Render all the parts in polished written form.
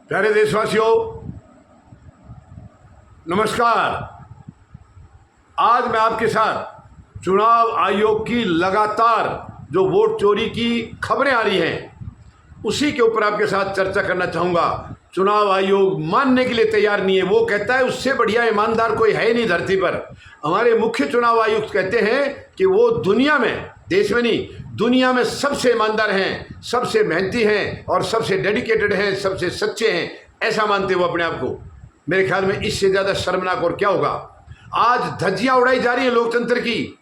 प्यारे देशवासियों, नमस्कार। आज मैं आपके साथ चुनाव आयोग की लगातार जो वोट चोरी की खबरें आ रही हैं उसी के ऊपर आपके साथ चर्चा करना चाहूँगा। चुनाव आयोग मानने के लिए तैयार नहीं है। वो कहता है उससे बढ़िया ईमानदार कोई है नहीं धरती पर। हमारे मुख्य चुनाव आयुक्त कहते हैं कि वो दुनिया में, देश में नहीं, दुनिया में सबसे ईमानदार हैं, सबसे मेहनती हैं और सबसे डेडिकेटेड हैं, सबसे सच्चे हैं, ऐसा मानते वो अपने आप को। मेरे ख्याल में इससे ज़्यादा शर्मनाक और क्या होगा। आज धज्जियाँ उड़ाई जा रही है लोकतंत्र की,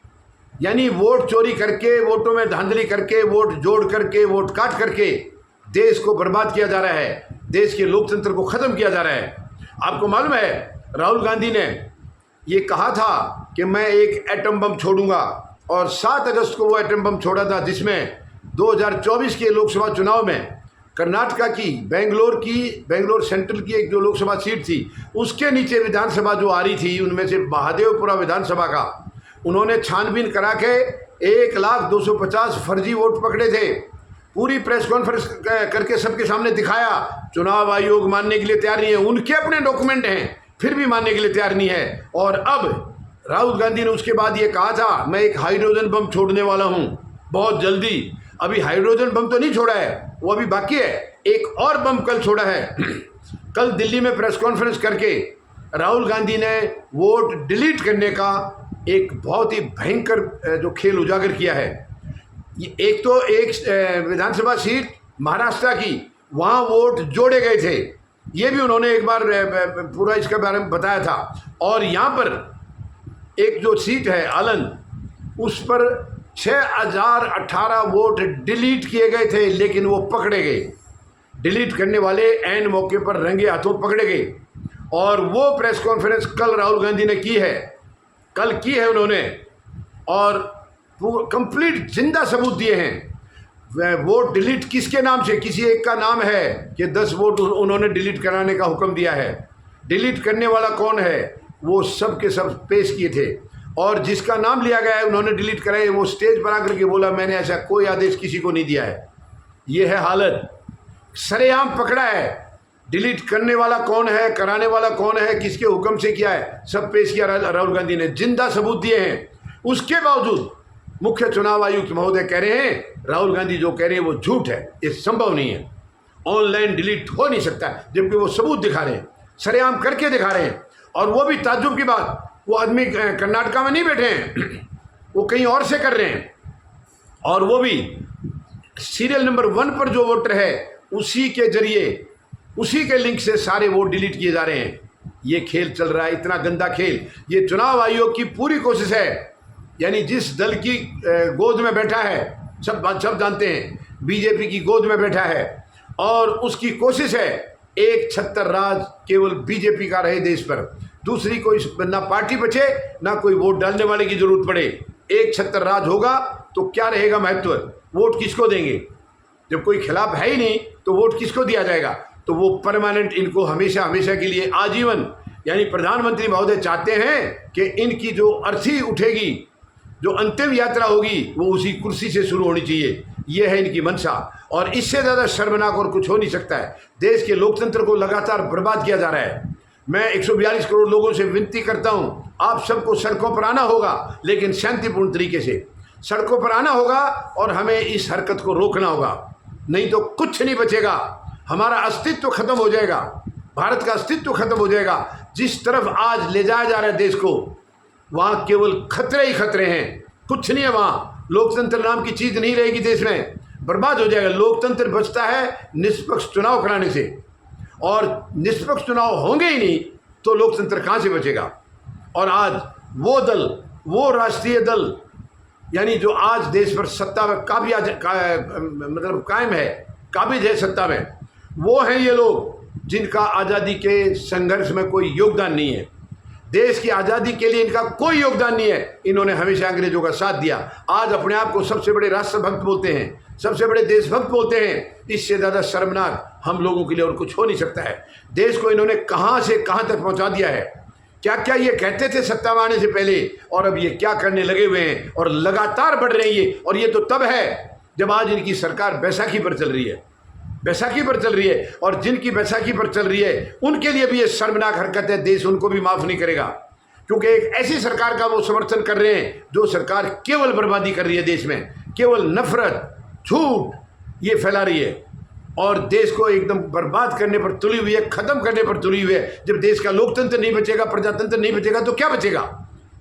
यानी वोट चोरी करके, वोटों में धांधली करके, वोट जोड़ करके, वोट काट करके देश को बर्बाद किया जा रहा है, देश के लोकतंत्र को ख़त्म किया जा रहा है। आपको मालूम है राहुल गांधी ने ये कहा था कि मैं एक एटम बम छोड़ूंगा, और 7 अगस्त को वो एटम बम छोड़ा था, जिसमें 2024 के लोकसभा चुनाव में कर्नाटका की बेंगलोर सेंट्रल की एक जो लोकसभा सीट थी, उसके नीचे विधानसभा जो आ रही थी, उनमें से महादेवपुरा विधानसभा का उन्होंने छानबीन करा के 1,250 फर्जी वोट पकड़े थे। पूरी प्रेस कॉन्फ्रेंस करके सबके सामने दिखाया। चुनाव आयोग मानने के लिए तैयार नहीं है, उनके अपने डॉक्यूमेंट हैं, फिर भी मानने के लिए तैयार नहीं है। और अब राहुल गांधी ने उसके बाद ये कहा था मैं एक हाइड्रोजन बम छोड़ने वाला हूं बहुत जल्दी। अभी हाइड्रोजन बम तो नहीं छोड़ा है, वो अभी बाकी है। एक और बम कल छोड़ा है। कल दिल्ली में प्रेस कॉन्फ्रेंस करके राहुल गांधी ने वोट डिलीट करने का एक बहुत ही भयंकर जो खेल उजागर किया है। एक तो एक विधानसभा सीट महाराष्ट्र की, वहाँ वोट जोड़े गए थे, ये भी उन्होंने एक बार पूरा इसके बारे में बताया था। और यहाँ पर एक जो सीट है आलंद, उस पर 6018 वोट डिलीट किए गए थे, लेकिन वो पकड़े गए। डिलीट करने वाले ऐन मौके पर रंगे हाथों पकड़े गए। और वो प्रेस कॉन्फ्रेंस कल राहुल गांधी ने की है, कल की है उन्होंने, और कंप्लीट जिंदा सबूत दिए हैं। वोट डिलीट किसके नाम से, किसी एक का नाम है कि 10 वोट उन्होंने डिलीट कराने का हुक्म दिया है। डिलीट करने वाला कौन है, वो सब के सब पेश किए थे। और जिसका नाम लिया गया है उन्होंने डिलीट कराए, वो स्टेज पर आकर के बोला मैंने ऐसा कोई आदेश किसी को नहीं दिया है। ये है हालत, सरेआम पकड़ा है। डिलीट करने वाला कौन है, कराने वाला कौन है, किसके हुक्म से किया है, सब पेश किया राहुल गांधी ने, जिंदा सबूत दिए हैं। उसके बावजूद मुख्य चुनाव आयुक्त महोदय कह रहे हैं राहुल गांधी जो कह रहे हैं वो झूठ है, ये संभव नहीं है, ऑनलाइन डिलीट हो नहीं सकता, जबकि वो सबूत दिखा रहे हैं, सरेआम करके दिखा रहे हैं। और वो भी ताज्जुब की बात, वो आदमी कर्नाटका में नहीं बैठे हैं, वो कहीं और से कर रहे हैं। और वो भी सीरियल नंबर 1 पर जो वोटर है उसी के जरिए, उसी के लिंक से सारे वोट डिलीट किए जा रहे हैं। ये खेल चल रहा है, इतना गंदा खेल। ये चुनाव आयोग की पूरी कोशिश है, यानी जिस दल की गोद में बैठा है, सब जानते हैं, बीजेपी की गोद में बैठा है, और उसकी कोशिश है एक छत्तर राज केवल बीजेपी का रहे देश पर, दूसरी कोई ना पार्टी बचे, ना कोई वोट डालने वाले की जरूरत पड़े। एक छत्तर राज होगा तो क्या रहेगा महत्व, वोट किसको देंगे? जब कोई खिलाफ है ही नहीं तो वोट किसको दिया जाएगा? तो वो परमानेंट, इनको हमेशा हमेशा के लिए आजीवन, यानी प्रधानमंत्री महोदय चाहते हैं कि इनकी जो अर्थी उठेगी, जो अंतिम यात्रा होगी, वो उसी कुर्सी से शुरू होनी चाहिए। ये है इनकी मंशा, और इससे ज़्यादा शर्मनाक और कुछ हो नहीं सकता है। देश के लोकतंत्र को लगातार बर्बाद किया जा रहा है। मैं 142 करोड़ लोगों से विनती करता हूं, आप सबको सड़कों पर आना होगा, लेकिन शांतिपूर्ण तरीके से सड़कों पर आना होगा, और हमें इस हरकत को रोकना होगा, नहीं तो कुछ नहीं बचेगा। हमारा अस्तित्व खत्म हो जाएगा, भारत का अस्तित्व खत्म हो जाएगा। जिस तरफ आज ले जाया जा रहा है देश को, वहाँ केवल खतरे ही खतरे हैं, कुछ नहीं है वहाँ। लोकतंत्र नाम की चीज़ नहीं रहेगी देश में, बर्बाद हो जाएगा। लोकतंत्र बचता है निष्पक्ष चुनाव कराने से, और निष्पक्ष चुनाव होंगे ही नहीं तो लोकतंत्र कहाँ से बचेगा। और आज वो दल, वो राष्ट्रीय दल, यानी जो आज देश पर सत्ता में मतलब कायम है, काबिज है सत्ता में, वो हैं ये लोग जिनका आज़ादी के संघर्ष में कोई योगदान नहीं है। देश की आज़ादी के लिए इनका कोई योगदान नहीं है। इन्होंने हमेशा अंग्रेजों का साथ दिया। आज अपने आप को सबसे बड़े राष्ट्रभक्त बोलते हैं, सबसे बड़े देशभक्त बोलते हैं। इससे ज़्यादा शर्मनाक हम लोगों के लिए और कुछ हो नहीं सकता है। देश को इन्होंने कहाँ से कहाँ तक पहुँचा दिया है। क्या क्या ये कहते थे सत्ता में आने से पहले, और अब ये क्या करने लगे हुए हैं, और लगातार बढ़ रही है। और ये तो तब है जब आज इनकी सरकार बैसाखी पर चल रही है। बैसाखी पर चल रही है, और जिनकी बैसाखी पर चल रही है उनके लिए भी ये शर्मनाक हरकत है। देश उनको भी माफ नहीं करेगा, क्योंकि एक ऐसी सरकार का वो समर्थन कर रहे हैं जो सरकार केवल बर्बादी कर रही है, देश में केवल नफरत, झूठ ये फैला रही है और देश को एकदम बर्बाद करने पर तुली हुई है, खत्म करने पर तुली हुई है। जब देश का लोकतंत्र नहीं बचेगा, प्रजातंत्र नहीं बचेगा तो क्या बचेगा?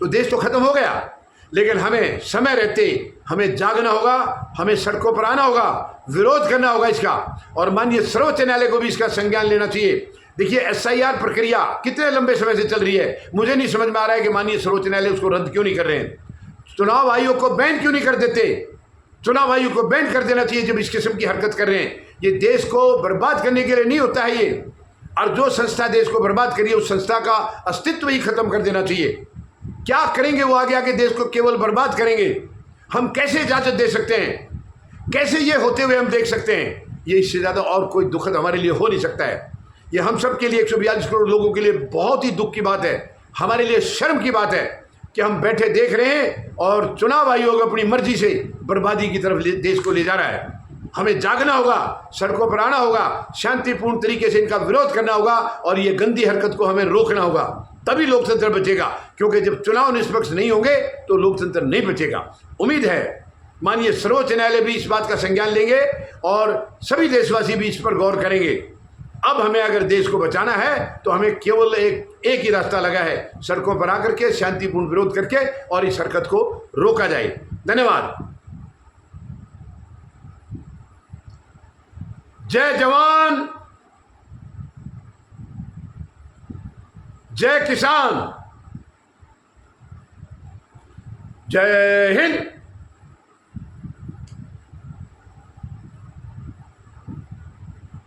तो देश तो खत्म हो गया। लेकिन हमें समय रहते हमें जागना होगा, हमें सड़कों पर आना होगा, विरोध करना होगा इसका, और माननीय सर्वोच्च न्यायालय को भी इसका संज्ञान लेना चाहिए। देखिए SIR प्रक्रिया कितने लंबे समय से चल रही है, मुझे नहीं समझ में आ रहा है कि माननीय सर्वोच्च न्यायालय उसको रद्द क्यों नहीं कर रहे हैं। चुनाव आयोग को बैन क्यों नहीं कर देते? चुनाव आयोग को बैन कर देना चाहिए जब इस किस्म की हरकत कर रहे हैं। ये देश को बर्बाद करने के लिए नहीं होता है ये, और जो संस्था देश को बर्बाद करी है उस संस्था का अस्तित्व ही खत्म कर देना चाहिए। क्या करेंगे वो आगे आके? देश को केवल बर्बाद करेंगे। हम कैसे इजाजत दे सकते हैं? कैसे ये होते हुए हम देख सकते हैं? ये इससे ज़्यादा और कोई दुखद हमारे लिए हो नहीं सकता है। ये हम सब के लिए, 142 करोड़ लोगों के लिए बहुत ही दुख की बात है, हमारे लिए शर्म की बात है कि हम बैठे देख रहे हैं और चुनाव आयोग अपनी मर्जी से बर्बादी की तरफ देश को ले जा रहा है। हमें जागना होगा, सड़कों पर आना होगा, शांतिपूर्ण तरीके से इनका विरोध करना होगा और ये गंदी हरकत को हमें रोकना होगा, तभी लोकतंत्र बचेगा। क्योंकि जब चुनाव निष्पक्ष नहीं होंगे तो लोकतंत्र नहीं बचेगा। उम्मीद है माननीय सर्वोच्च न्यायालय भी इस बात का संज्ञान लेंगे और सभी देशवासी भी इस पर गौर करेंगे। अब हमें अगर देश को बचाना है तो हमें केवल एक ही रास्ता लगा है, सड़कों पर आकर के शांतिपूर्ण विरोध करके और इस हरकत को रोका जाए। धन्यवाद। जय जवान, जय किसान, जय हिंद।